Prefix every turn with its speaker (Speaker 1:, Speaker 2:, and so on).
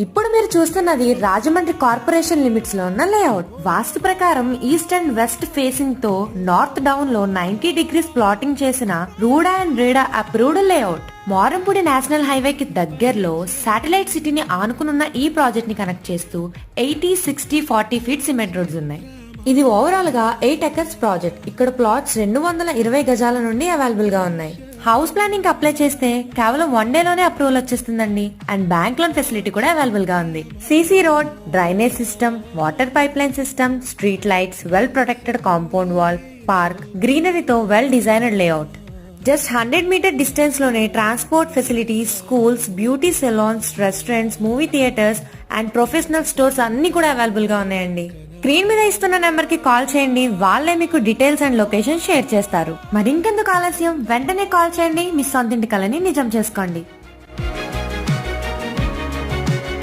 Speaker 1: ఇప్పుడు మీరు చూస్తున్నది రాజమండ్రి కార్పొరేషన్ లిమిట్స్ లో ఉన్న లేఅవుట్. వాస్తు ప్రకారం ఈస్ట్ అండ్ వెస్ట్ ఫేసింగ్ తో నార్త్ డౌన్ లో 90 డిగ్రీస్ ప్లాటింగ్ చేసిన RUDA and RIDA approved layout. Morampudi national highway కి దగ్గరలో శాటిలైట్ సిటీని ఆనుకున్న ఈ ప్రాజెక్ట్ ని కనెక్ట్ చేస్తూ 80, 60, 40 ఫీట్ సిమెంట్ రోడ్స్ ఉన్నాయి. ఇది ఓవరాల్ గా 8 ఎకర్స్ ప్రాజెక్ట్. ఇక్కడ ప్లాట్స్ 220 గజాల నుండి అవైలబుల్ గా ఉన్నాయి. హౌస్ ప్లానింగ్ అప్లై చేస్తే కేవలం 1 డే లోనే అప్రూవల్ వచ్చేస్తుందండి. అండ్ బ్యాంక్ లోన్ ఫెసిలిటీ కూడా అవైలబుల్ గా ఉంది. CC road, drainage system, water pipe line system, street lights, well protected compound wall, park, గ్రీనరీతో well designed layout. Just 100 metre distance లోనే transport facilities, schools, beauty salons, restaurants, movie theatres and professional stores అన్ని కూడా available గా ఉన్నాయండి. Screen మీద ఇస్తున్న number కి call చేయండి. వాళ్ళే మీకు డీటెయిల్స్ అండ్ లొకేషన్ షేర్ చేస్తారు. మరింకెందుకు ఆలస్యం, వెంటనే కాల్ చేయండి. మీ సొంతింటి కలని నిజం చేసుకోండి.